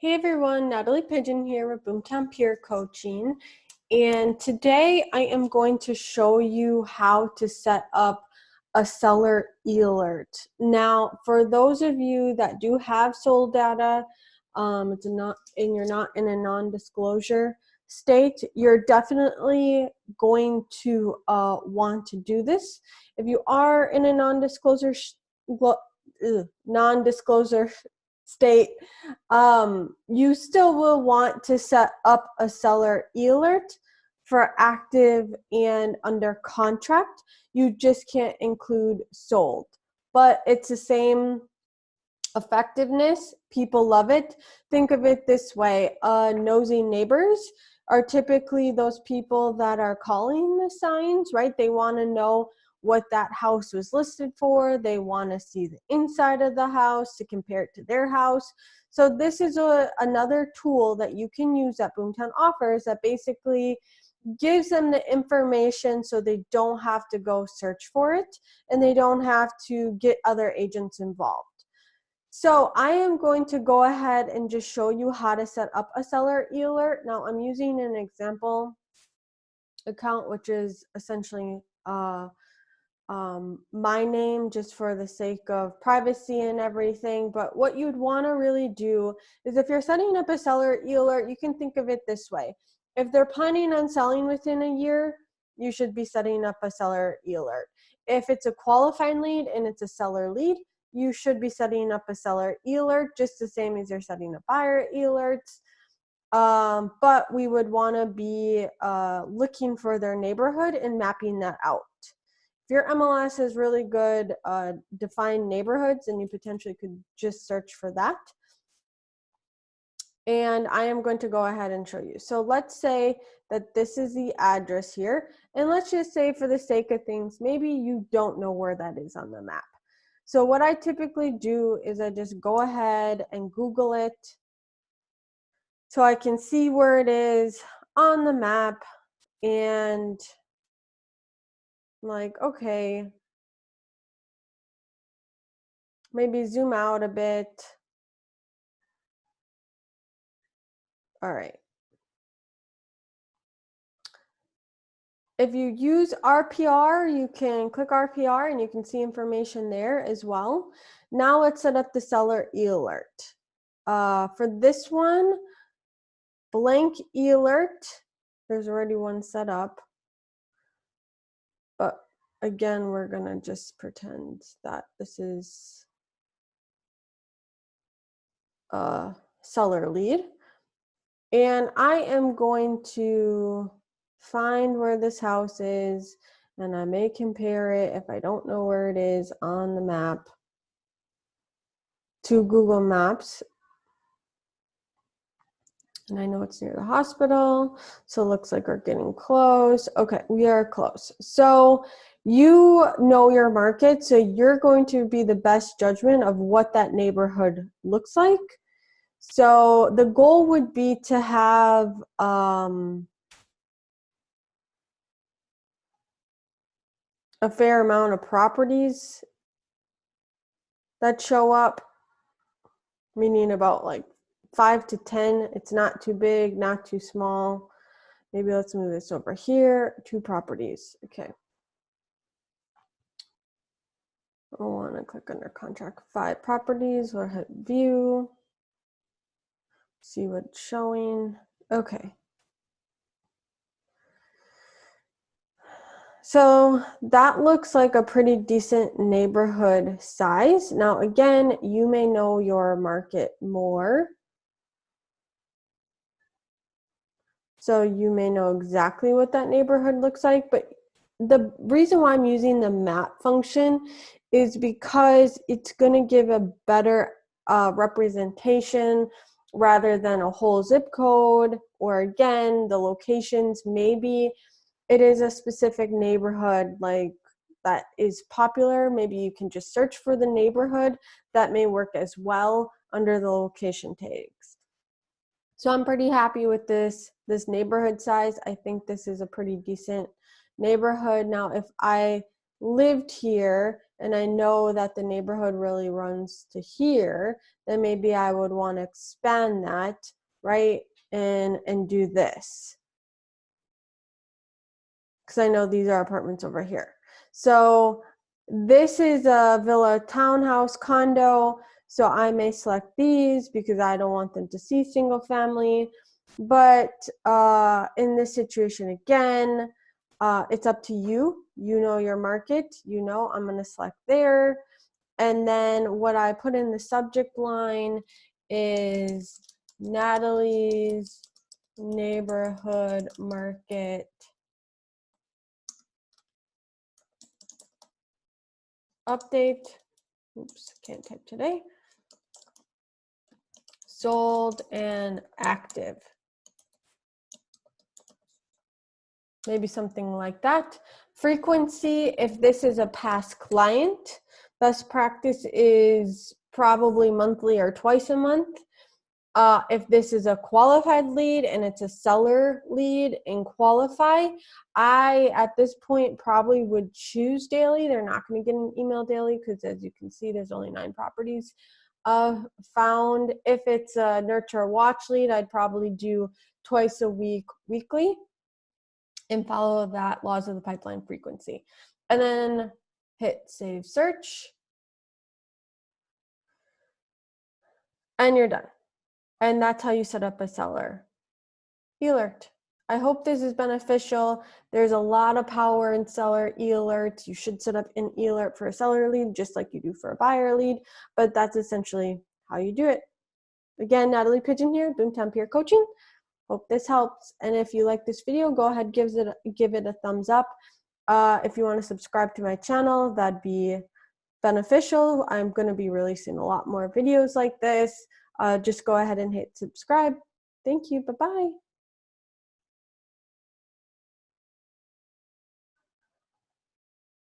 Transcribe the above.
Hey everyone, Natalie Pigeon here with BoomTown Peer Coaching, and today I am going to show you how to set up a seller alert. Now, for those of you that do have sold data, you're not in a non-disclosure state, you're definitely going to want to do this. If you are in a non-disclosure state, you still will want to set up a seller alert for active and under contract. You just can't include sold, but it's the same effectiveness. People love it. Think of it this way: nosy neighbors are typically those people that are calling the signs, right? They want to know what that house was listed for. They want to see the inside of the house to compare it to their house. So this is another tool that you can use that BoomTown offers that basically gives them the information so they don't have to go search for it and they don't have to get other agents involved. So I am going to go ahead and just show you how to set up a seller alert. Now I'm using an example account, which is essentially my name, just for the sake of privacy and everything. But what you'd want to really do is, if you're setting up a seller alert, you can think of it this way. If they're planning on selling within a year, you should be setting up a seller alert. If it's a qualified lead and it's a seller lead, you should be setting up a seller alert just the same as you're setting up buyer alerts. But we would want to be looking for their neighborhood and mapping that out. If your MLS has really good defined neighborhoods, and you potentially could just search for that. And I am going to go ahead and show you. So let's say that this is the address here. And let's just say, for the sake of things, maybe you don't know where that is on the map. So what I typically do is I just go ahead and Google it so I can see where it is on the map. And I'm like, okay, maybe zoom out a bit. All right. If you use RPR, you can click RPR and you can see information there as well. Now let's set up the seller alert. For this one, blank alert, there's already one set up. But again, we're gonna just pretend that this is a seller lead. And I am going to find where this house is, and I may compare it, if I don't know where it is on the map, to Google Maps. And I know it's near the hospital, so it looks like we're getting close. Okay, we are close. So you know your market, so you're going to be the best judgment of what that neighborhood looks like. So the goal would be to have a fair amount of properties that show up, meaning about like 5 to 10. It's not too big, not too small. Maybe let's move this over here. 2 properties. Okay. I want to click under contract 5 properties. We'll hit view. See what's showing. Okay. So that looks like a pretty decent neighborhood size. Now, again, you may know your market more. So you may know exactly what that neighborhood looks like, but the reason why I'm using the map function is because it's going to give a better representation rather than a whole zip code, or again, the locations. Maybe it is a specific neighborhood like that is popular. Maybe you can just search for the neighborhood. That may work as well under the location tags. So I'm pretty happy with this neighborhood size. I think this is a pretty decent neighborhood. Now, if I lived here and I know that the neighborhood really runs to here, then maybe I would want to expand that, right, and do this. Because I know these are apartments over here. So this is a villa, townhouse, condo. So I may select these because I don't want them to see single family. But in this situation, again, it's up to you. You know your market. You know, I'm going to select there. And then what I put in the subject line is Natalie's neighborhood market update. Oops, can't type today. Sold and active. Maybe something like that. Frequency, if this is a past client, best practice is probably monthly or twice a month. If this is a qualified lead and it's a seller lead and qualify, I, at this point, probably would choose daily. They're not going to get an email daily because, as you can see, there's only 9 properties found. If it's a nurture watch lead, I'd probably do twice a week, weekly, and follow that laws of the pipeline frequency. And then hit save search. And you're done. And that's how you set up a seller alert. I hope this is beneficial. There's a lot of power in seller alerts. You should set up an alert for a seller lead just like you do for a buyer lead, but that's essentially how you do it. Again, Natalie Pigeon here, BoomTown Peer Coaching. Hope this helps. And if you like this video, go ahead, give it a thumbs up. If you want to subscribe to my channel, that'd be beneficial. I'm going to be releasing a lot more videos like this. Just go ahead and hit subscribe. Thank you. Bye-bye.